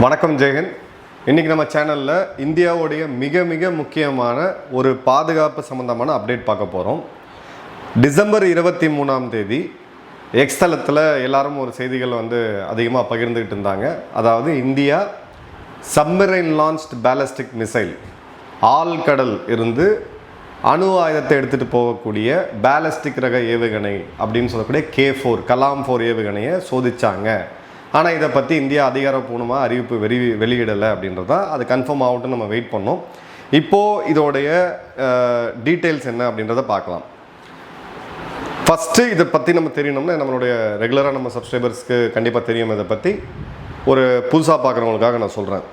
வணக்கம் ஜெயன். இன்றைக்கி நம்ம சேனலில் இந்தியாவுடைய மிக மிக முக்கியமான ஒரு பாதுகாப்பு சம்மந்தமான அப்டேட் பார்க்க போகிறோம். டிசம்பர் 23ஆம் தேதி எக்ஸ் தளத்தில் எல்லாரும் ஒரு செய்திகள் அதிகமாக பகிர்ந்துக்கிட்டு இருந்தாங்க. அதாவது India submarine launched ballistic missile, ஆழ்கடல் இருந்து அணு ஆயுதத்தை எடுத்துகிட்டு போகக்கூடிய பேலஸ்டிக் ரக ஏவுகணை அப்படின்னு சொல்லக்கூடிய K4 கலாம் 4 ஏவுகணையை சோதித்தாங்க. ஆனால் இதை பற்றி இந்தியா அதிகாரப்பூர்வமாக அறிவிப்பு வெளியிடலை அப்படின்றது தான். அது கன்ஃபார்ம் ஆகட்டும், நம்ம வெயிட் பண்ணோம். இப்போது இதோடைய டீட்டெயில்ஸ் என்ன அப்படின்றத பார்க்கலாம். ஃபஸ்ட்டு இதை பற்றி நம்ம தெரியணும்னா நம்மளுடைய ரெகுலராக நம்ம சப்ஸ்கிரைபர்ஸ்க்கு கண்டிப்பாக தெரியும். இதை பற்றி ஒரு புதுசாக பார்க்குறவங்களுக்காக நான் சொல்கிறேன்.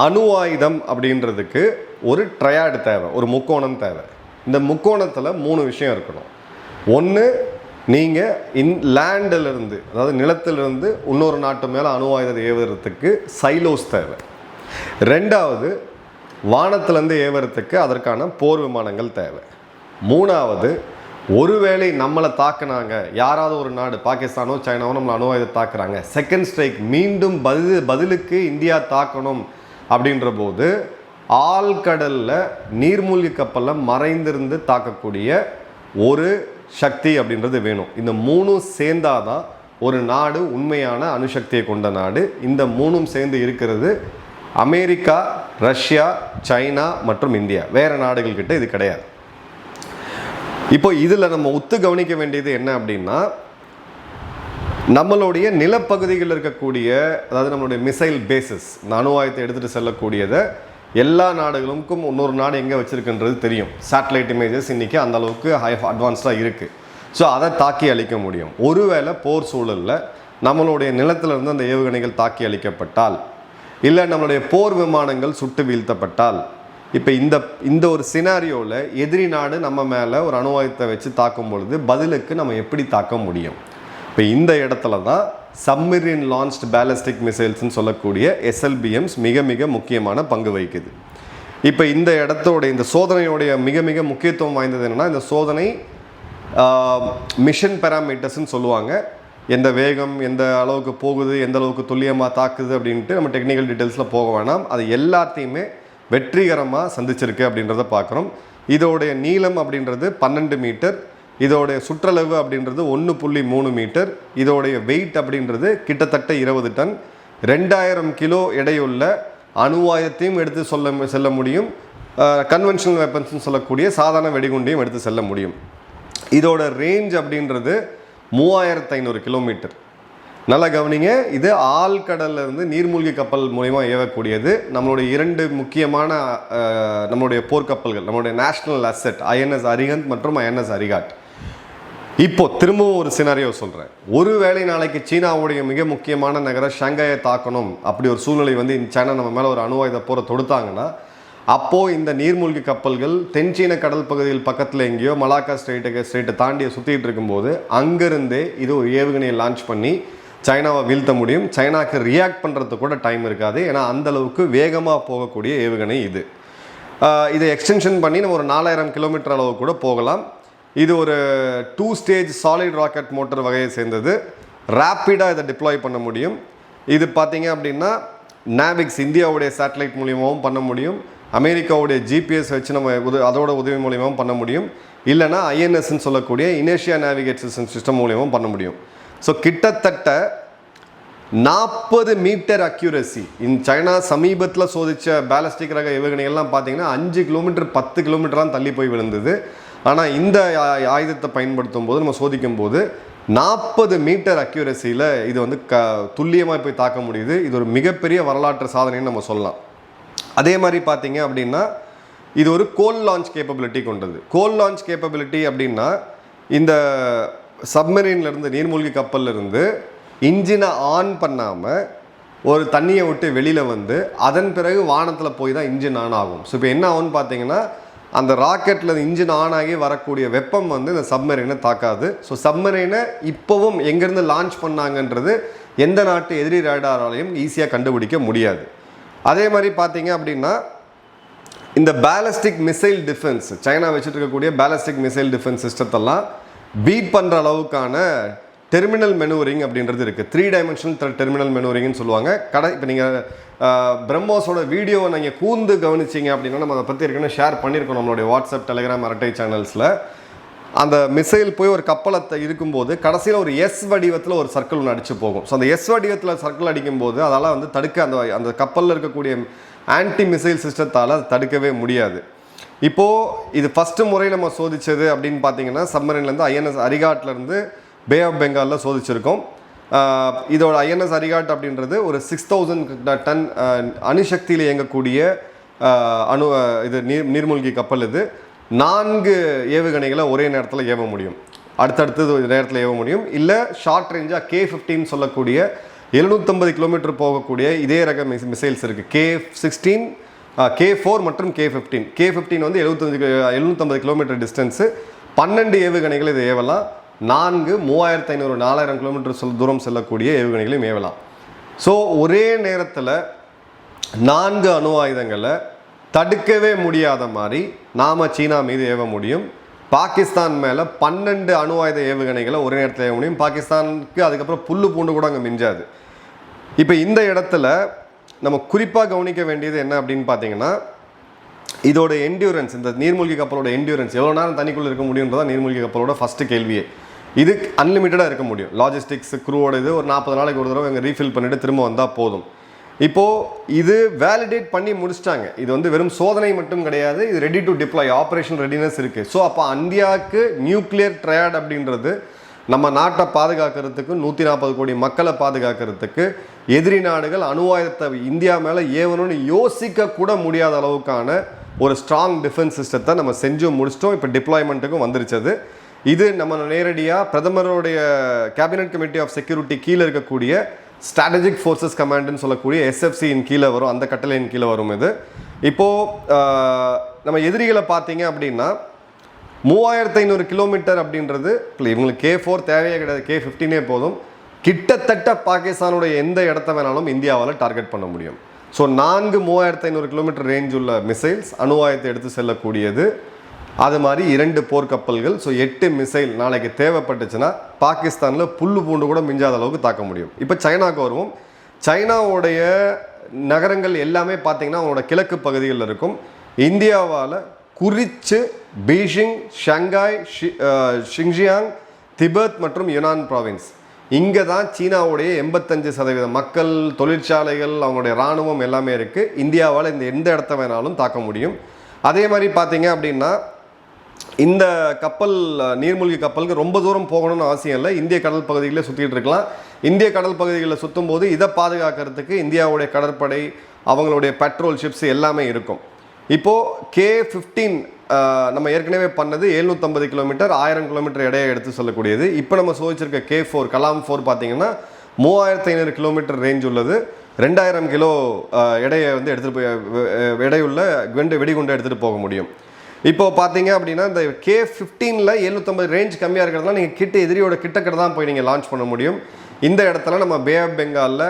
அணு ஆயுதம் அப்படின்றதுக்கு ஒரு ட்ரையாடு தேவை, ஒரு முக்கோணம் தேவை. இந்த முக்கோணத்தில் 3 விஷயம் இருக்கணும். ஒன்று, நீங்கள் லேண்டிலிருந்து, அதாவது நிலத்திலிருந்து இன்னொரு நாட்டு மேலே அணு ஆயுதத்தை ஏவுறதுக்கு சைலோஸ் தேவை. ரெண்டாவது, வானத்திலேருந்து ஏவுறதுக்கு அதற்கான போர் விமானங்கள் தேவை. மூணாவது, ஒருவேளை நம்மளை தாக்குனாங்க, யாராவது ஒரு நாடு, பாகிஸ்தானோ சைனாவோ நம்மளை அணு ஆயுதத்தை தாக்குறாங்க, செகண்ட் ஸ்ட்ரைக் மீண்டும் பதிலுக்கு இந்தியா தாக்கணும் அப்படின்ற போது ஆழ்கடலில் நீர்மூழ்கி கப்பலில் மறைந்திருந்து தாக்கக்கூடிய ஒரு சக்தி அப்படின்றது வேணும். இந்த 3 சேர்ந்தாதான் ஒரு நாடு உண்மையான அணுசக்தியை கொண்ட நாடு. இந்த 3 சேர்ந்து இருக்கிறது அமெரிக்கா, ரஷ்யா, சைனா மற்றும் இந்தியா. வேறு நாடுகள்கிட்ட இது கிடையாது. இப்போ இதில் நம்ம ஒத்து கவனிக்க வேண்டியது என்ன அப்படின்னா, நம்மளுடைய நிலப்பகுதிகளில் இருக்கக்கூடிய, அதாவது நம்மளுடைய மிசைல் பேசஸ், அணு ஆயுதத்தை எடுத்துகிட்டு செல்லக்கூடியதை எல்லா நாடுகளுக்கும் இன்னொரு நாடு எங்கே வச்சுருக்குன்றது தெரியும். சேட்டலைட் இமேஜஸ் இன்றைக்கி அந்த அளவுக்கு அட்வான்ஸ்டாக இருக்குது. ஸோ அதை தாக்கி அழிக்க முடியும். ஒருவேளை போர் சூழலில் நம்மளுடைய நிலத்திலிருந்து அந்த ஏவுகணைகள் தாக்கி அழிக்கப்பட்டால், இல்லை நம்மளுடைய போர் விமானங்கள் சுட்டு வீழ்த்தப்பட்டால், இப்போ இந்த ஒரு சினாரியோவில் எதிரி நாடு நம்ம மேலே ஒரு அணு ஆயுதத்தை வச்சு தாக்கும் பொழுது பதிலுக்கு நம்ம எப்படி தாக்க முடியும்? இப்போ இந்த இடத்துல தான் சப்மரீன் லான்ச்டு பேலஸ்டிக் மிசைல்ஸ்ன்னு சொல்லக்கூடிய SLBMs மிக மிக முக்கியமான பங்கு வகிக்குது. இப்போ இந்த இடத்தோடைய, இந்த சோதனையோடைய மிக மிக முக்கியத்துவம் வாய்ந்தது என்னென்னா, இந்த சோதனை மிஷன் பேராமீட்டர்ஸ்ன்னு சொல்லுவாங்க. எந்த வேகம், எந்த அளவுக்கு போகுது, எந்த அளவுக்கு துல்லியமாக தாக்குது அப்படின்ட்டு நம்ம டெக்னிக்கல் டீட்டெயில்ஸில் போக வேணாம். அது எல்லாத்தையுமே வெற்றிகரமாக சந்திச்சிருக்கு அப்படின்றத பார்க்குறோம். இதோடைய நீளம் அப்படின்றது 12 மீட்டர், இதோடைய சுற்றளவு அப்படின்றது 1.3 மீட்டர், இதோடைய வெயிட் அப்படின்றது கிட்டத்தட்ட 20 டன், 2000 கிலோ எடையுள்ள அணு ஆயுதத்தையும் எடுத்து செல்ல முடியும், கன்வென்ஷனல் வெப்பன்ஸ்னு சொல்லக்கூடிய சாதாரண வெடிகுண்டையும் எடுத்து செல்ல முடியும். இதோட ரேஞ்ச் அப்படின்றது 3500 கிலோமீட்டர். நல்லா கவனிங்க, இது ஆழ்கடல்ல இருந்து நீர்மூழ்கி கப்பல் மூலமா ஏவக்கூடியது. நம்மளுடைய 2 முக்கியமான நம்மளுடைய போர்க்கப்பல்கள், நம்மளுடைய நேஷனல் அசெட் INS அரிஹந்த் மற்றும் INS அரிகாட். இப்போ திரும்பவும் ஒரு சினாரியோ சொல்கிறேன். ஒருவேளை நாளைக்கு சீனாவுடைய மிக முக்கியமான நகரம் ஷாங்காயை தாக்கணும், அப்படி ஒரு சூழ்நிலை சைனா நம்ம மேலே ஒரு அணு ஆயுத போரை தொடுத்தாங்கன்னா, அப்போது இந்த நீர்மூழ்கி கப்பல்கள் தென்சீன கடல் பகுதியில் பக்கத்தில் எங்கேயோ மலாக்கா ஸ்ட்ரெயிட்டை தாண்டி சுற்றிட்டு இருக்கும்போது அங்கேருந்தே இது ஒரு ஏவுகணையை லான்ச் பண்ணி சைனாவை வீழ்த்த முடியும். சைனாவுக்கு ரியாக்ட் பண்ணுறதுக்கு கூட டைம் இருக்காது. ஏன்னா அந்தளவுக்கு வேகமாக போகக்கூடிய ஏவுகணை இது. இதை எக்ஸ்டென்ஷன் பண்ணி நம்ம ஒரு 4000 கிலோமீட்டர் அளவு கூட போகலாம். இது ஒரு 2 ஸ்டேஜ் சாலிட் ராக்கெட் மோட்டர் வகையை சேர்ந்தது. ரேப்பிடாக இதை டிப்ளாய் பண்ண முடியும். இது பார்த்தீங்க அப்படின்னா நாவிக்ஸ் இந்தியாவுடைய சேட்டலைட் மூலியமாகவும் பண்ண முடியும், அமெரிக்காவுடைய GPS வச்சு நம்ம அதோட உதவி மூலியமாகவும் பண்ண முடியும், இல்லைனா INSன்னு சொல்லக்கூடிய இனேஷியா நேவிகேஷன் சிஸ்டம் மூலியமாகவும் பண்ண முடியும். ஸோ கிட்டத்தட்ட 40 மீட்டர் அக்யூரசி. சைனா சமீபத்தில் சோதித்த பேலஸ்டிக் ரக ஏவுகணைகள்லாம் பார்த்தீங்கன்னா 5 கிலோமீட்டர் 10 கிலோமீட்டர்லாம் தள்ளி போய் விழுந்தது. ஆனால் இந்த ஆயுதத்தை பயன்படுத்தும் போது, நம்ம சோதிக்கும் போது 40 மீட்டர் அக்யூரசியில் இது துல்லியமாக போய் தாக்க முடியுது. இது ஒரு மிகப்பெரிய வரலாற்று சாதனைன்னு நம்ம சொல்லலாம். அதே மாதிரி பார்த்தீங்க அப்படின்னா இது ஒரு கோல் லான்ச் கேப்பபிலிட்டி கொண்டது. கோல் லான்ச் கேப்பபிலிட்டி அப்படின்னா, இந்த சப்மரீன்லேருந்து, நீர்மூழ்கி கப்பல்லேருந்து இன்ஜினை ஆன் பண்ணாமல் ஒரு தண்ணியை விட்டு வெளியில் அதன் பிறகு வானத்தில் போய் தான் இன்ஜின் ஆன் ஆகும். ஸோ இப்போ என்ன ஆகும்னு பார்த்தீங்கன்னா, அந்த ராக்கெட்டில் இன்ஜின் ஆன் ஆகி வரக்கூடிய வெப்பம் இந்த சப்மரீனை தாக்காது. ஸோ சப்மரீனை இப்போவும் எங்கேருந்து லான்ச் பண்ணாங்கன்றது எந்த நாட்டு எதிரி ரேடாராலையும் ஈஸியாக கண்டுபிடிக்க முடியாது. அதே மாதிரி பார்த்தீங்க அப்படின்னா, இந்த பேலஸ்டிக் மிசைல் டிஃபென்ஸ், சைனா வச்சுட்டு இருக்கக்கூடிய பேலஸ்டிக் மிசைல் டிஃபென்ஸ் சிஸ்டத்தெல்லாம் பீட் பண்ணுற அளவுக்கான டெர்மினல் மெனூரிங் அப்படின்றது இருக்குது. 3 டைமென்ஷனல் டெர்மினல் மெனூரிங்னு சொல்லுவாங்க. இப்போ நீங்கள் பிரம்மோஸோட வீடியோவை நீங்கள் கூர்ந்து கவனிச்சிங்க அப்படின்னா நம்ம அதை பற்றி ஏற்கனவே ஷேர் பண்ணியிருக்கோம் நம்மளுடைய வாட்ஸ்அப், டெலிகிராம், அரட்டை சேனல்ஸில். அந்த மிசைல் போய் ஒரு கப்பலை இருக்கும்போது கடைசியில் ஒரு எஸ் வடிவத்தில் ஒரு சர்க்கிள் ஒன்று அடித்து போகும். ஸோ அந்த எஸ் வடிவத்தில் சர்க்கிள் அடிக்கும்போது அதால் வந்து தடுக்க அந்த கப்பலில் இருக்கக்கூடிய ஆன்டி மிசைல் சிஸ்டத்தால் அதை தடுக்கவே முடியாது. இப்போது இது ஃபஸ்ட்டு முறை நம்ம சோதித்தது அப்படின்னு பார்த்தீங்கன்னா சப்மரீன்லேருந்து INS அரிகாட்லேருந்து பே ஆஃப் பெங்காலில் சோதிச்சிருக்கோம். இதோட INS அரிகாட் அப்படின்றது ஒரு 6000 டன் அணுசக்தியில் இயங்கக்கூடிய நீர்மூழ்கி கப்பல். இது 4 ஏவுகணைகளை ஒரே நேரத்தில் ஏவ முடியும், அடுத்தடுத்தது நேரத்தில் ஏவ முடியும். இல்லை ஷார்ட் ரேஞ்சாக K-15 சொல்லக்கூடிய 750 கிலோமீட்டர் போகக்கூடிய இதே ரக மிசைல்ஸ் இருக்குது. K-16, K-4 மற்றும் K-15. K-15 வந்து 750 கிலோமீட்டர் டிஸ்டன்ஸு, 12 ஏவுகணைகள் இதை ஏவலாம். 4 3500 4000 கிலோமீட்டர் தூரம் செல்லக்கூடிய ஏவுகணைகளையும் ஏவலாம். ஸோ ஒரே நேரத்தில் 4 அணு ஆயுதங்களை தடுக்கவே முடியாத மாதிரி நாம் சீனா மீது ஏவ முடியும். பாகிஸ்தான் மேலே 12 அணு ஆயுத ஏவுகணைகளை ஒரே நேரத்தில் ஏவ முடியும். பாகிஸ்தானுக்கு அதுக்கப்புறம் புல்லு பூண்டு கூட அங்கே மிஞ்சாது. இப்போ இந்த இடத்துல நம்ம குறிப்பாக கவனிக்க வேண்டியது என்ன அப்படின்னு பார்த்தீங்கன்னா, இதோட என்டியூரன்ஸ், இந்த நீர்மூழ்கி கப்பலோட என்டியூரன்ஸ் எவ்வளோ நேரம் தண்ணிக்குள்ளே இருக்க முடியுன்றதான் நீர்மூழ்கி கப்பலோட ஃபஸ்ட்டு கேள்வியே. இது அன்லிமிட்டடாக இருக்க முடியும். லாஜிஸ்டிக்ஸ் க்ரூவோட இது ஒரு 40 நாளைக்கு ஒரு தடவை இங்கே ரீஃபில் பண்ணிவிட்டு திரும்ப வந்தால் போதும். இப்போது இது வேலிடேட் பண்ணி முடிச்சிட்டாங்க. இது வந்து வெறும் சோதனை மட்டும் கிடையாது, இது ready to deploy, operation readiness இருக்குது. ஸோ அப்போ இந்தியாவுக்கு நியூக்ளியர் ட்ரையாட் அப்படின்றது நம்ம நாட்டை பாதுகாக்கிறதுக்கு, 140 கோடி மக்களை பாதுகாக்கிறதுக்கு, எதிரி நாடுகள் அணு ஆயுதத்தை இந்தியா மேலே ஏவணும்னு யோசிக்க கூட முடியாத அளவுக்கான ஒரு ஸ்ட்ராங் டிஃபென்ஸ் சிஸ்டத்தை நம்ம செஞ்சு முடிச்சிட்டோம். இப்போ டிப்ளாய்மெண்ட்டுக்கும் வந்துருச்சது. இது நம்ம நேரடியாக பிரதமருடைய கேபினட் கமிட்டி ஆஃப் செக்யூரிட்டி கீழே இருக்கக்கூடிய ஸ்ட்ராட்டஜிக் ஃபோர்ஸஸ் கமாண்டுன்னு சொல்லக்கூடிய SFCயின் கீழே வரும், அந்த கட்டளையின் கீழே வரும் இது. இப்போது நம்ம எதிரிகளை பார்த்தீங்க அப்படின்னா 3500 கிலோமீட்டர் அப்படின்றது இவங்களுக்கு K-4 தேவையே கிடையாது, K-15 போதும். கிட்டத்தட்ட பாகிஸ்தானுடைய எந்த இடத்த வேணாலும் இந்தியாவால் டார்கெட் பண்ண முடியும். ஸோ 3500 கிலோமீட்டர் ரேஞ்ச் உள்ள மிசைல்ஸ், அணு ஆயுதத்தை எடுத்து செல்லக்கூடியது. அது மாதிரி 2 போர்க்கப்பல்கள். ஸோ 8 மிசைல் நாளைக்கு தேவைப்பட்டுச்சுன்னா பாகிஸ்தானில் புல்லு பூண்டு கூட மிஞ்சாத அளவுக்கு தாக்க முடியும். இப்போ சைனாவுக்கு வருவோம். சைனாவுடைய நகரங்கள் எல்லாமே பார்த்தீங்கன்னா அவங்களோட கிழக்கு பகுதிகளில் இருக்கும். இந்தியாவால் குறித்து பீஜிங், ஷாங்காய், ஷிங்ஜியாங், திபெத் மற்றும் யுனான் ப்ராவின்ஸ், இங்கே தான் சீனாவுடைய 85% மக்கள், தொழிற்சாலைகள், அவங்களுடைய இராணுவம் எல்லாமே இருக்குது. இந்தியாவால் எந்த இடத்த வேணாலும் தாக்க முடியும். அதே மாதிரி பார்த்தீங்க அப்படின்னா இந்த கப்பல், நீர்மூழ்கி கப்பலுக்கு ரொம்ப தூரம் போகணும்னு அவசியம் இல்லை, இந்திய கடல் பகுதிகளில் சுற்றிட்டு இருக்கலாம். இந்திய கடல் பகுதிகளில் சுற்றும் போது இதை பாதுகாக்கிறதுக்கு இந்தியாவுடைய கடற்படை, அவங்களுடைய பெட்ரோல் ஷிப்ஸ் எல்லாமே இருக்கும். இப்போது K-15 நம்ம ஏற்கனவே பண்ணது 750 கிலோமீட்டர், 1000 கிலோமீட்டர் எடையை எடுத்து சொல்லக்கூடியது. இப்போ நம்ம சோதிச்சிருக்க K-4 கலாம் 4 பார்த்தீங்கன்னா 3500 கிலோமீட்டர் ரேஞ்ச் உள்ளது. 2000 கிலோ எடையை வந்து எடுத்துகிட்டு போய் எடையுள்ள வெடிகுண்டை எடுத்துகிட்டு போக முடியும். இப்போது பார்த்தீங்க அப்படின்னா இந்த K-15ல் 750 ரேஞ்ச் கம்மியாக இருக்கிறதுனால நீங்கள் எதிரியோட கிட்டக்கிட்ட தான் போய் நீங்கள் லான்ச் பண்ண முடியும். இந்த இடத்துல நம்ம பே ஆஃப் பெங்காலில்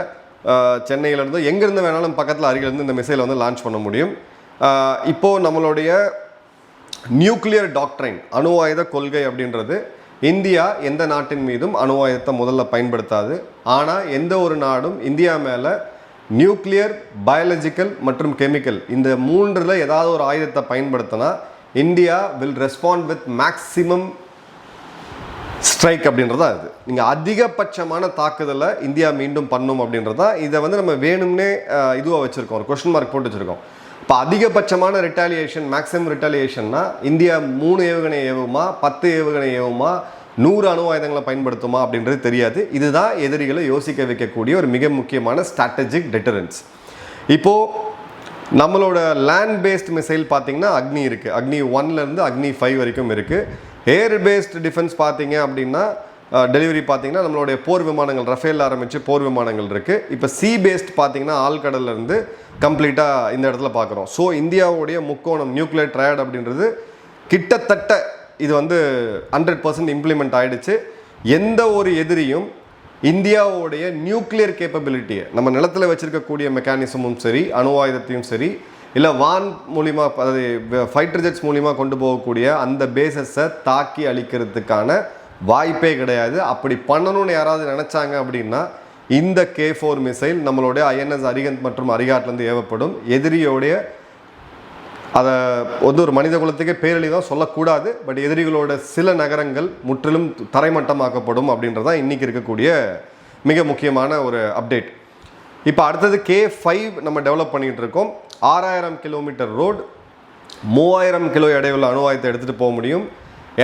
சென்னையிலேருந்து எங்கேருந்து வேணாலும் பக்கத்தில் அருகிலேருந்து இந்த மிசைலை வந்து லான்ச் பண்ண முடியும். இப்போது நம்மளுடைய நியூக்ளியர் டாக்ட்ரைன், அணு ஆயுத கொள்கை அப்படின்றது, இந்தியா எந்த நாட்டின் மீதும் அணு ஆயுதத்தை முதல்ல பயன்படுத்தாது. ஆனால் எந்த ஒரு நாடும் இந்தியா மேலே நியூக்ளியர், பயாலஜிக்கல் மற்றும் கெமிக்கல் இந்த 3ல் ஏதாவது ஒரு ஆயுதத்தை பயன்படுத்தினா India will respond with maximum strike அப்படின்றதா இது. நீங்கள் அதிகபட்சமான தாக்குதலை இந்தியா மீண்டும் பண்ணும் அப்படின்றதா. இதை வந்து நம்ம வேணும்னே இதுவாக வச்சுருக்கோம், ஒரு கொஸ்டின் மார்க் போட்டு வச்சுருக்கோம். இப்போ அதிகபட்சமான ரிட்டாலியேஷன், மேக்ஸிமம் ரிட்டாலியேஷன்னா இந்தியா 3 ஏவுகணை ஏவுமா, 10 ஏவுகணை ஏவுமா, 100 அணு ஆயுதங்களை பயன்படுத்துமா அப்படின்றது தெரியாது. இதுதான் எதிரிகளை யோசிக்க வைக்கக்கூடிய ஒரு மிக முக்கியமான ஸ்ட்ராட்டஜிக் டெட்டரன்ஸ். இப்போது நம்மளோட லேண்ட் பேஸ்ட் மிசைல் பார்த்திங்கன்னா அக்னி இருக்குது, அக்னி 1லேருந்து அக்னி 5 வரைக்கும் இருக்குது. ஏர் பேஸ்ட் டிஃபென்ஸ் பார்த்தீங்க அப்படின்னா டெலிவரி பார்த்தீங்கன்னா நம்மளுடைய போர் விமானங்கள், ரஃபேல் ஆரம்பித்து போர் விமானங்கள் இருக்குது. இப்போ சி பேஸ்ட் பார்த்தீங்கன்னா ஆழ்கடல்லேருந்து கம்ப்ளீட்டாக இந்த இடத்துல பார்க்குறோம். ஸோ இந்தியாவுடைய முக்கோணம் நியூக்ளியர் ட்ரையாட் அப்படின்றது கிட்டத்தட்ட இது வந்து 100% இம்ப்ளிமெண்ட் ஆகிடுச்சு. எந்த ஒரு எதிரியும் இந்தியாவுடைய நியூக்ளியர் கேப்பபிலிட்டியை, நம்ம நிலத்தில் வச்சுருக்கக்கூடிய மெக்கானிசமும் சரி, அணு ஆயுதத்தையும் சரி, இல்லை வான் மூலிமா, அதாவது ஃபைட்டர் ஜெட்ஸ் மூலிமா கொண்டு போகக்கூடிய அந்த பேசஸை தாக்கி அழிக்கிறதுக்கான வாய்ப்பே கிடையாது. அப்படி பண்ணணும்னு யாராவது நினச்சாங்க அப்படின்னா இந்த K4 மிசைல் நம்மளுடைய INS அரிகந்த் மற்றும் அரிகாட்லேருந்து ஏவப்படும். எதிரியோடைய அதை வந்து ஒரு மனித குலத்துக்கே பேரழி தான் சொல்லக்கூடாது, பட் எதிரிகளோட சில நகரங்கள் முற்றிலும் தரைமட்டமாக்கப்படும் அப்படின்றதான் இன்றைக்கி இருக்கக்கூடிய மிக முக்கியமான ஒரு அப்டேட். இப்போ அடுத்தது K5 நம்ம டெவலப் பண்ணிகிட்டு இருக்கோம். 6000 கிலோமீட்டர் ரோடு, 3000 கிலோ எடையுள்ள அணு ஆயுதத்தை எடுத்துகிட்டு போக முடியும்.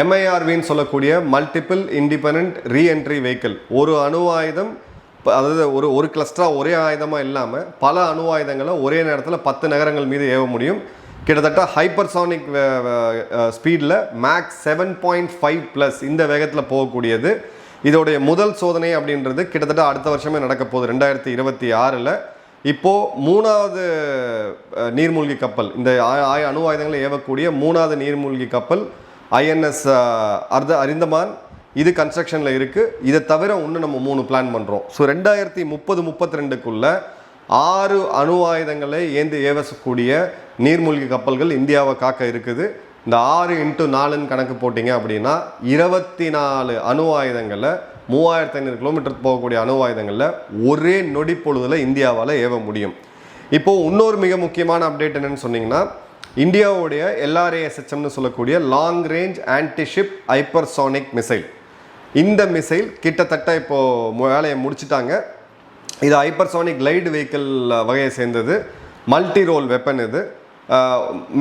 MIRVன்னு சொல்லக்கூடிய மல்டிபிள் இண்டிபெண்ட் ரீஎன்ட்ரி வெஹிக்கிள். ஒரு அணு ஆயுதம், அதாவது ஒரு கிளஸ்டராக ஒரே ஆயுதமாக இல்லாமல் பல அணு ஆயுதங்களை ஒரே நேரத்தில் 10 நகரங்கள் மீது ஏவ முடியும். கிட்டத்தட்ட ஹைப்பர்சானிக் ஸ்பீடில் மேக்ஸ் 7.5+ இந்த வேகத்தில் போகக்கூடியது. இதோடைய முதல் சோதனை அப்படின்றது கிட்டத்தட்ட அடுத்த வருஷமே நடக்க போகுது, 2026. இப்போது 3வது நீர்மூழ்கி கப்பல், இந்த அணு ஆயுதங்களை ஏவக்கூடிய 3வது நீர்மூழ்கி கப்பல் INS அரிந்தமான், இது கன்ஸ்ட்ரக்ஷனில் இருக்குது. இதை தவிர இன்னும் நம்ம 3 பிளான் பண்ணுறோம். ஸோ 2030-32க்குள்ளே 6 அணு ஆயுதங்களை ஏவக்கூடிய நீர்மூழ்கி கப்பல்கள் இந்தியாவை காக்க இருக்குது. இந்த 6x4ன்னு கணக்கு போட்டிங்க அப்படின்னா 24 அணு ஆயுதங்களில் 3500 கிலோமீட்டர் போகக்கூடிய அணு ஆயுதங்களில் ஒரே நொடி பொழுதில் இந்தியாவால் ஏவ முடியும். இப்போது இன்னொரு மிக முக்கியமான அப்டேட் என்னென்னு சொன்னிங்கன்னா, இந்தியாவுடைய LRASHMனு சொல்லக்கூடிய long range anti-ship hypersonic missile. இந்த மிசைல் கிட்டத்தட்ட இப்போது வேலையை முடிச்சுட்டாங்க. இது ஹைப்பர்சானிக் கிளைடு வெஹிக்கிள் வகையை சேர்ந்தது. Multi role weapon. இது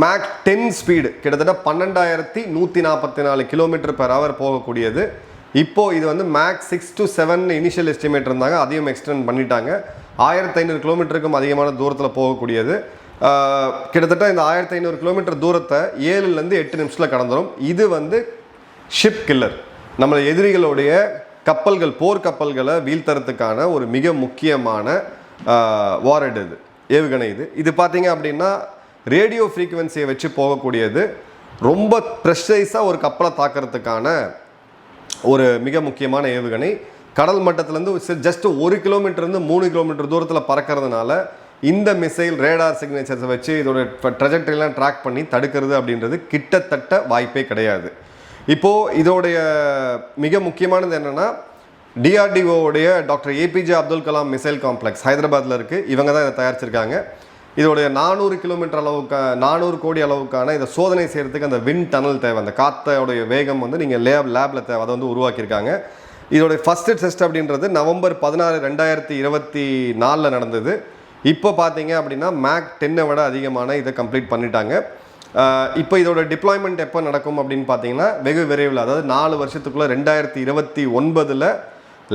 மேக் 10 ஸ்பீடு, கிட்டத்தட்ட 12144 km/h போகக்கூடியது. இப்போது இது வந்து மேக் 6 to 7 இனிஷியல் எஸ்டிமேட் இருந்தாங்க, அதையும் எக்ஸ்டெண்ட் பண்ணிட்டாங்க. 1500 கிலோமீட்டருக்கும் அதிகமான தூரத்தில் போகக்கூடியது. கிட்டத்தட்ட இந்த 1500 கிலோமீட்டர் தூரத்தை 7லேருந்து 8 நிமிஷத்தில் கடந்துடும். இது வந்து ஷிப் கில்லர், நம்ம எதிரிகளுடைய கப்பல்கள், போர்க்கப்பல்களை வீழ்த்தறதுக்கான ஒரு மிக முக்கியமான வாரட் இது, ஏவுகணை இது. இது பார்த்தீங்க அப்படின்னா ரேடியோ ஃப்ரீக்குவென்சியை வச்சு போகக்கூடியது. ரொம்ப ப்ரெஷரைஸாக ஒரு கப்பலை தாக்கிறதுக்கான ஒரு மிக முக்கியமான ஏவுகணை. கடல் மட்டத்திலேருந்து ஜஸ்ட் 1 கிலோமீட்டர்லேருந்து 3 கிலோமீட்டர் தூரத்தில் பறக்கிறதுனால இந்த மிசைல் ரேடார் சிக்னேச்சர்ஸை வச்சு இதோட ட்ரெஜெக்டரிலாம் ட்ராக் பண்ணி தடுக்கிறது அப்படின்றது கிட்டத்தட்ட வாய்ப்பே கிடையாது. இப்போது இதோடைய மிக முக்கியமானது என்னென்னா, DRDOவுடைய doctor APJ Abdul Kalam missile complex ஹைதராபாத்தில் இருக்குது. இவங்க தான் இதை தயாரிச்சிருக்காங்க. இதோடைய 400 கிலோமீட்டர் அளவுக்கு 400 கோடி அளவுக்கான இதை சோதனை செய்கிறதுக்கு அந்த விண்ட் டனல் தேவை, அந்த காற்றோடைய வேகம் வந்து நீங்கள் லேபில் தேவை, அதை வந்து உருவாக்கியிருக்காங்க. இதோடைய ஃபஸ்ட்டு டெஸ்ட் அப்படின்றது நவம்பர் 16, 2024 நடந்தது. இப்போ பார்த்தீங்க அப்படின்னா மேக் 10 விட அதிகமான இதை கம்ப்ளீட் பண்ணிட்டாங்க. இப்போ இதோட டிப்ளாய்மெண்ட் எப்போ நடக்கும் அப்படின்னு பார்த்தீங்கன்னா வெகு விரைவில், அதாவது 4 வருஷத்துக்குள்ளே 2029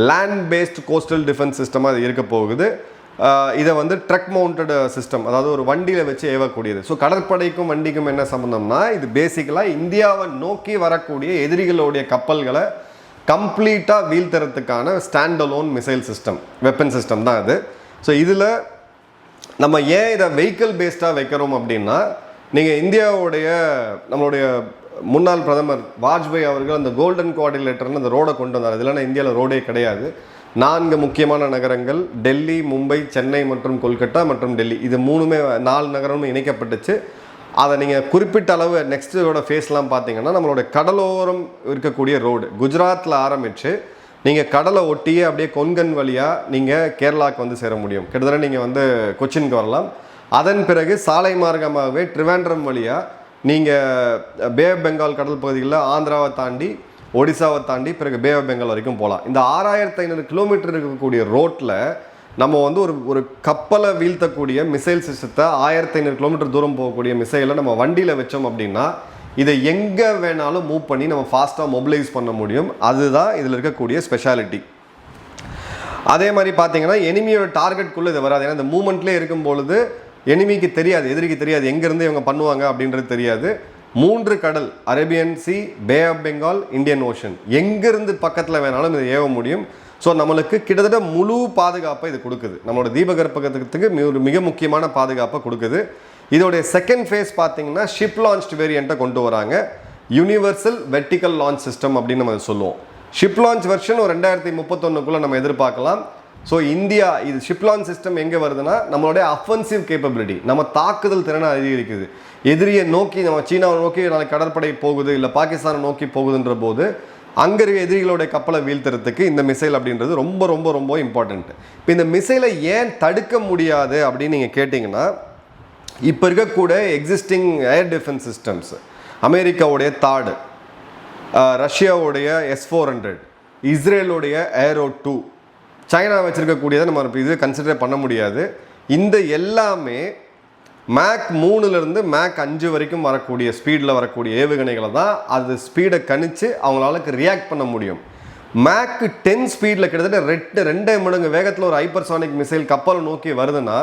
லேண்ட் பேஸ்ட் கோஸ்டல் டிஃபென்ஸ் சிஸ்டமாக அது இருக்க போகுது. இதை வந்து ட்ரக் மவுண்டட் சிஸ்டம், அதாவது ஒரு வண்டியில் வச்சு ஏவக்கூடியது. ஸோ கடற்படைக்கும் வண்டிக்கும் என்ன சம்மந்தம்னா, இது பேசிக்கலாக இந்தியாவை நோக்கி வரக்கூடிய எதிரிகளுடைய கப்பல்களை கம்ப்ளீட்டாக வீழ்த்தறதுக்கான stand alone missile system, weapon system தான் அது. ஸோ இதில் நம்ம ஏன் இதை வெஹிக்கிள் பேஸ்டாக வைக்கிறோம் அப்படின்னா, நீங்கள் இந்தியாவுடைய நம்மளுடைய முன்னாள் பிரதமர் வாஜ்பாய் அவர்கள் அந்த கோல்டன் குவாட்ரிலேட்டர்னு அந்த ரோடை கொண்டு வந்தார். இதெல்லாம் இந்தியாவில் ரோடே கிடையாது. 4 முக்கியமான நகரங்கள் டெல்லி, மும்பை, சென்னை மற்றும் கொல்கட்டா மற்றும் டெல்லி, இது 4 நகரமும் இணைக்கப்பட்டுச்சு. அதை நீங்கள் குறிப்பிட்ட அளவு நெக்ஸ்ட்டோட ஃபேஸ்லாம் பார்த்தீங்கன்னா நம்மளோட கடலோரம் இருக்கக்கூடிய ரோடு குஜராத்தில் ஆரம்பித்து நீங்கள் கடலை ஒட்டியே அப்படியே கொன்கன் வழியாக நீங்கள் கேரளாவுக்கு வந்து சேர முடியும். கிட்டத்தட்ட நீங்கள் வந்து கொச்சினுக்கு வரலாம். அதன் பிறகு சாலை மார்க்கமாகவே ட்ரிவாண்ட்ரம் வழியாக நீங்கள் பே ஆஃப் பெங்கால் கடல் பகுதிகளில் ஆந்திராவை தாண்டி ஒடிசாவை தாண்டி பிறகு பே ஆஃப் பெங்கால் வரைக்கும் போகலாம். இந்த 6500 கிலோமீட்டர் இருக்கக்கூடிய ரோட்டில் நம்ம வந்து ஒரு கப்பலை வீழ்த்தக்கூடிய மிசைல் சிஸ்டத்தை 1500 கிலோமீட்டர் தூரம் போகக்கூடிய மிசைலை நம்ம வண்டியில் வச்சோம் அப்படின்னா இதை எங்கே வேணாலும் மூவ் பண்ணி நம்ம ஃபாஸ்ட்டாக மொபிலைஸ் பண்ண முடியும். அதுதான் இதில் இருக்கக்கூடிய ஸ்பெஷாலிட்டி. அதே மாதிரி பார்த்தீங்கன்னா எனிமியோட டார்கெட்குள்ளே இது வராது. ஏன்னா இந்த மூமெண்ட்லேயே இருக்கும் பொழுது எனிமிக்கு தெரியாது, எதிரிக்கு தெரியாது எங்கேருந்து இவங்க பண்ணுவாங்க அப்படின்றது தெரியாது. 3 கடல், Arabian sea, bay of Bengal, Indian Ocean, எங்கேருந்து பக்கத்தில் வேணாலும் இதை ஏவ முடியும். ஸோ நம்மளுக்கு கிட்டத்தட்ட முழு பாதுகாப்பை இது கொடுக்குது. நம்மளோட தீபகற்பகத்துக்கு ஒரு மிக முக்கியமான பாதுகாப்பை கொடுக்குது. இதோடைய செகண்ட் ஃபேஸ் பார்த்தீங்கன்னா ஷிப் லான்ச்டு வேரியண்ட்டை கொண்டு வராங்க. யூனிவர்சல் வெர்டிக்கல் லான்ச் சிஸ்டம் அப்படின்னு நம்ம சொல்லுவோம். ஷிப் லான்ச் வெர்ஷன் ஒரு 2031 நம்ம எதிர்பார்க்கலாம். ஸோ இந்தியா இது ஷிப் லான்ச் சிஸ்டம் எங்கே வருதுன்னா நம்மளுடைய அஃபென்சிவ் கேப்பபிலிட்டி, நம்ம தாக்குதல் திறனை அதிகரிக்குது. எதிரியை நோக்கி நம்ம சீனாவை நோக்கி நாளைக்கு கடற்படை போகுது இல்லை பாகிஸ்தானை நோக்கி போகுதுன்ற போது அங்கே இருக்க எதிரிகளுடைய கப்பலை வீழ்த்துறதுக்கு இந்த மிசைல் அப்படின்றது ரொம்ப ரொம்ப ரொம்ப இம்பார்ட்டண்ட். இப்போ இந்த மிசைலை ஏன் தடுக்க முடியாது அப்படின்னு நீங்கள் கேட்டிங்கன்னா, இப்போ இருக்கக்கூட எக்ஸிஸ்டிங் ஏர் டிஃபென்ஸ் சிஸ்டம்ஸ், அமெரிக்காவுடைய தாடு, ரஷ்யாவுடைய S-400, இஸ்ரேலுடைய ஏரோ 2, சைனா வச்சுருக்கக்கூடியதை நம்ம இது கன்சிடர் பண்ண முடியாது. இந்த எல்லாமே மேக் 3லேருந்து மேக் 5 வரைக்கும் வரக்கூடிய ஸ்பீடில் வரக்கூடிய ஏவுகணைகளை தான் அது ஸ்பீடை கணிச்சு அவங்களால ரியாக்ட் பண்ண முடியும். மேக் 10 ஸ்பீடில் கிட்டத்தட்ட 2 மடங்கு வேகத்தில் ஒரு ஹைப்பர்சானிக் மிசைல் கப்பலை நோக்கி வருதுன்னா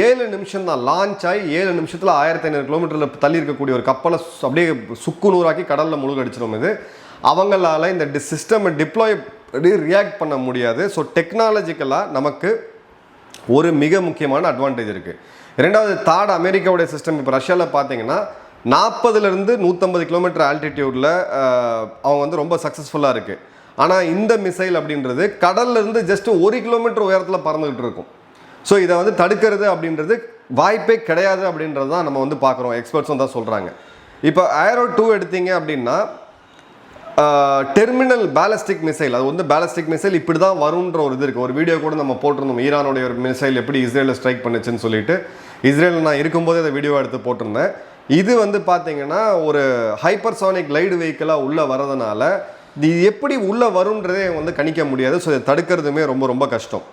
7 நிமிஷம் தான் லான்ச் ஆகி 7 நிமிஷத்தில் 1500 கிலோமீட்டரில் தள்ளி இருக்கக்கூடிய ஒரு கப்பலை அப்படியே சுக்கு நூறாக்கி கடலில் முழுகடிச்சிடும். இது அவங்களால இந்த சிஸ்டமை டிப்ளாய் ரியாக்ட் பண்ண முடியாது. ஸோ டெக்னாலஜிக்கலாக நமக்கு ஒரு மிக முக்கியமான அட்வான்டேஜ் இருக்குது. ரெண்டாவது, தாட் அமெரிக்காவுடைய சிஸ்டம் இப்போ ரஷ்யாவில் பார்த்தீங்கன்னா 40லேருந்து 150 கிலோமீட்டர் ஆல்டிடியூடில் அவங்க வந்து ரொம்ப சக்ஸஸ்ஃபுல்லாக இருக்குது. ஆனால் இந்த மிசைல் அப்படின்றது கடல்லேருந்து ஜஸ்ட் 1 கிலோமீட்டர் உயரத்தில் பறந்துக்கிட்டு இருக்கும். ஸோ இதை வந்து தடுக்கிறது அப்படின்றது வாய்ப்பே கிடையாது அப்படின்றது தான் நம்ம வந்து பார்க்குறோம், எக்ஸ்பர்ட்ஸும் தான் சொல்கிறாங்க. இப்போ ஏரோ 2 எடுத்தீங்க அப்படின்னா டெர்மினல் பேலஸ்டிக் மிசைல், அது வந்து பேலஸ்டிக் மிசைல் இப்படி தான் வரும்ன்ற ஒரு இது இருக்குது. ஒரு வீடியோ கூட நம்ம போட்டிருந்தோம், ஈரானுடைய ஒரு மிசைல் எப்படி இஸ்ரேலில் ஸ்ட்ரைக் பண்ணுச்சுன்னு சொல்லிட்டு. இஸ்ரேலில் நான் இருக்கும்போதே அதை வீடியோ எடுத்து போட்டிருந்தேன். இது வந்து பார்த்தீங்கன்னா ஒரு ஹைப்பர்சானிக் லைடு வெஹிக்கிளாக உள்ளே வரதுனால இது எப்படி உள்ளே வரும்ன்றதே வந்து கணிக்க முடியாது. ஸோ இதை தடுக்கிறதுமே ரொம்ப ரொம்ப கஷ்டம்.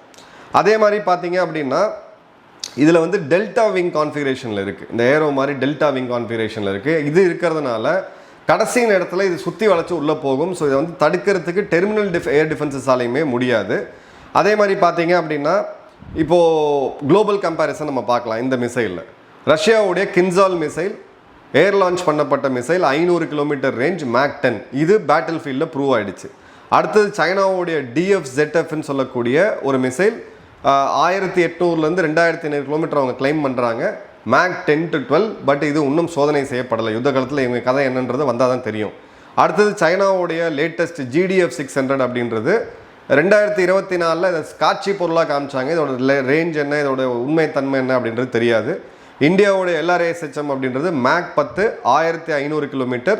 அதே மாதிரி பார்த்தீங்க அப்படின்னா இதில் வந்து டெல்டா விங் கான்ஃபிகரேஷனில் இருக்குது, இந்த ஏரோ மாதிரி டெல்டா விங் கான்ஃபிகரேஷனில் இருக்குது. இது இருக்கிறதுனால கடைசி நேரத்தில் இது சுற்றி வளைச்சி உள்ளே போகும். ஸோ இதை வந்து தடுக்கிறதுக்கு டெர்மினல் ஏர் டிஃபென்சஸாலையுமே முடியாது. அதே மாதிரி பார்த்தீங்க அப்படின்னா இப்போது குளோபல் கம்பேரிசன் நம்ம பார்க்கலாம். இந்த மிசைலில் ரஷ்யாவுடைய கின்சால் மிசைல் ஏர் லான்ச் பண்ணப்பட்ட மிசைல் 500 கிலோமீட்டர் ரேஞ்ச் மேக் 10, இது பேட்டில் ஃபீல்டில் ப்ரூவ் ஆகிடுச்சு. அடுத்தது சைனாவுடைய DF-ZFன்னு சொல்லக்கூடிய ஒரு மிசைல் 1800லேருந்து 2500 கிலோமீட்டர் அவங்க கிளைம் பண்ணுறாங்க, மேக் 10 to 12. பட் இது இன்னும் சோதனை செய்யப்படலை. யுத்த காலத்தில் இவங்க கதை என்னன்றது வந்தால் தான் தெரியும். அடுத்தது சைனாவுடைய லேட்டஸ்ட் GDF-600 அப்படின்றது 2024 இதை காட்சி பொருளாக காமிச்சாங்க. இதோட ரேஞ்ச் என்ன, இதோட உண்மைத்தன்மை என்ன அப்படின்றது தெரியாது. இந்தியாவுடைய LRASHM அப்படின்றது மேக் 10 1500 கிலோமீட்டர்,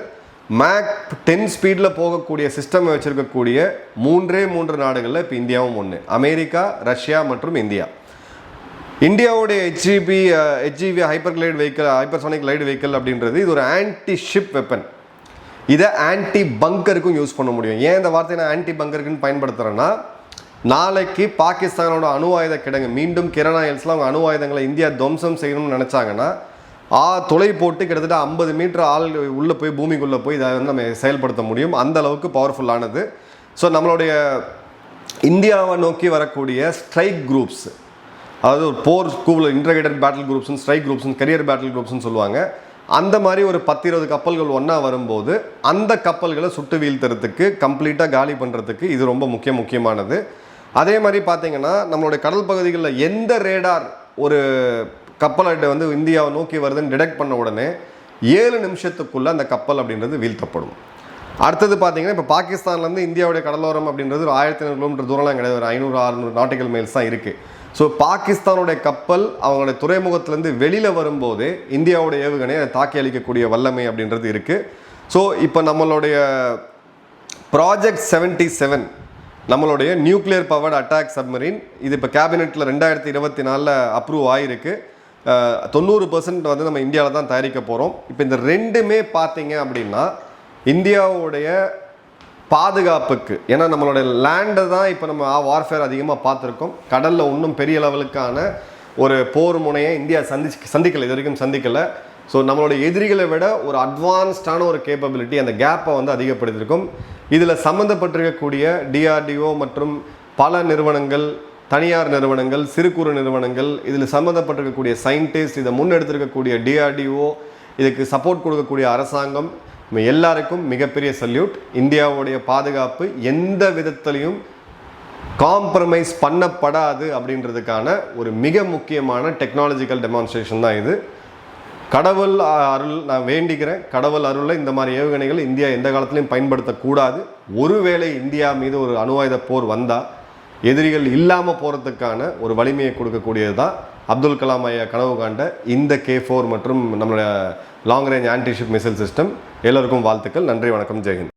மேக் 10 ஸ்பீடில் போகக்கூடிய சிஸ்டம் வச்சுருக்கக்கூடிய 3 நாடுகளில் இப்போ இந்தியாவும் ஒன்று, அமெரிக்கா, ரஷ்யா மற்றும் இந்தியா. இந்தியாவுடைய HGV hyper vehicle, hypersonic light vehicle அப்படின்றது இது ஒரு ஆன்டி ஷிப் வெப்பன். இதை ஆன்டி பங்கருக்கும் யூஸ் பண்ண முடியும். ஏன் இந்த வார்த்தையை நான் ஆன்டி பங்கருக்குன்னு பயன்படுத்துகிறேன்னா, நாளைக்கு பாகிஸ்தானோட அணு ஆயுத கிடங்கு மீண்டும் கிரணா ஹில்ஸில் அவங்க அணு ஆயுதங்களை இந்தியா துவம்சம் செய்யணும்னு நினச்சாங்கன்னா தொலை போட்டு கிட்டத்தட்ட 50 மீட்டர் ஆள் உள்ளே போய் பூமிக்குள்ளே போய் இதை வந்து நம்ம செயல்படுத்த முடியும். அந்த அளவுக்கு பவர்ஃபுல்லானது. ஸோ நம்மளுடைய இந்தியாவை நோக்கி வரக்கூடிய ஸ்ட்ரைக் குரூப்ஸ், அதாவது ஒரு போர் ஸ்கூலில் இன்டகிரேட்டட் பேட்டில் குரூப்ஸ்னு ஸ்ட்ரைக் குரூப்ஸ்னு கரியர் பேட்டில் குரூப்ஸ்னு சொல்லுவாங்க. அந்த மாதிரி ஒரு 10-20 கப்பல்கள் ஒன்றா வரும்போது அந்த கப்பல்களை சுட்டு வீழ்த்துறதுக்கு கம்ப்ளீட்டாக காலி பண்ணுறதுக்கு இது ரொம்ப முக்கியமானது. அதே மாதிரி பார்த்தீங்கன்னா நம்மளுடைய கடல் பகுதிகளில் எந்த ரேடார் ஒரு கப்பலை வந்து இந்தியாவை நோக்கி வருதுன்னு டிடெக்ட் பண்ண உடனே 7 நிமிஷத்துக்குள்ளே அந்த கப்பல் அப்படின்றது வீழ்த்தப்படும். அடுத்தது பார்த்தீங்கன்னா இப்போ பாகிஸ்தான்லேருந்து இந்தியாவுடைய கடலோரம் அப்படின்றது ஒரு 1500 கிலோமீட்டர் தூரம்லாம் கிடையாது, ஒரு 500-600 நாட்டிக்கல் மைல்ஸ் தான் இருக்குது. ஸோ பாகிஸ்தானுடைய கப்பல் அவங்களுடைய துறைமுகத்திலேருந்து வெளியில் வரும்போதே இந்தியாவுடைய ஏவுகணையை அதை தாக்கி அளிக்கக்கூடிய வல்லமை அப்படின்றது இருக்குது. ஸோ இப்போ நம்மளுடைய ப்ராஜெக்ட் 77 நம்மளுடைய நியூக்ளியர் பவர்டு அட்டாக் சப்மரீன், இது இப்போ கேபினெட்டில் 2024 அப்ரூவ் ஆகிருக்கு. 90% வந்து நம்ம இந்தியாவில் தான் தயாரிக்க போகிறோம். இப்போ இந்த ரெண்டுமே பார்த்தீங்க அப்படின்னா இந்தியாவுடைய பாதுகாப்புக்கு, ஏன்னா நம்மளுடைய லேண்டை தான் இப்போ நம்ம வார்ஃபேர் அதிகமாக பார்த்துருக்கோம். கடலில் இன்னும் பெரிய லெவலுக்கான ஒரு போர் முனையை இந்தியா சந்திக்கலை, இது வரைக்கும் சந்திக்கலை. ஸோ நம்மளுடைய எதிரிகளை விட ஒரு அட்வான்ஸ்டான ஒரு கேப்பபிலிட்டி, அந்த கேப்பை வந்து அதிகப்படுத்தியிருக்கும். இதில் சம்மந்தப்பட்டிருக்கக்கூடிய DRDO மற்றும் பல நிறுவனங்கள், தனியார் நிறுவனங்கள், சிறு குறு நிறுவனங்கள், இதில் சம்மந்தப்பட்டிருக்கக்கூடிய சயின்டிஸ்ட், இதை முன்னெடுத்திருக்கக்கூடிய DRDO, இதுக்கு சப்போர்ட் கொடுக்கக்கூடிய அரசாங்கம், எல்லாருக்கும் மிகப்பெரிய சல்யூட். இந்தியாவுடைய பாதுகாப்பு எந்த விதத்திலையும் காம்ப்ரமைஸ் பண்ணப்படாது அப்படின்றதுக்கான ஒரு மிக முக்கியமான டெக்னாலஜிக்கல் டெமான்ஸ்ட்ரேஷன் தான் இது. கடவுள் அருள் நான் வேண்டிக்கிறேன். கடவுள் அருளில் இந்த மாதிரி ஏவுகணைகள் இந்தியா எந்த காலத்திலையும் பயன்படுத்தக்கூடாது. ஒருவேளை இந்தியா மீது ஒரு அணு ஆயுத போர் வந்தால் எதிரிகள் இல்லாமல் போகிறதுக்கான ஒரு வலிமையை கொடுக்கக்கூடியது தான் அப்துல் கலாம் ஐயா கனவு காண்ட இந்த K4 மற்றும் நம்மளுடைய long range anti ship missile system. எல்லோருக்கும் வாழ்த்துக்கள். நன்றி, வணக்கம், ஜெய்ஹிந்த்.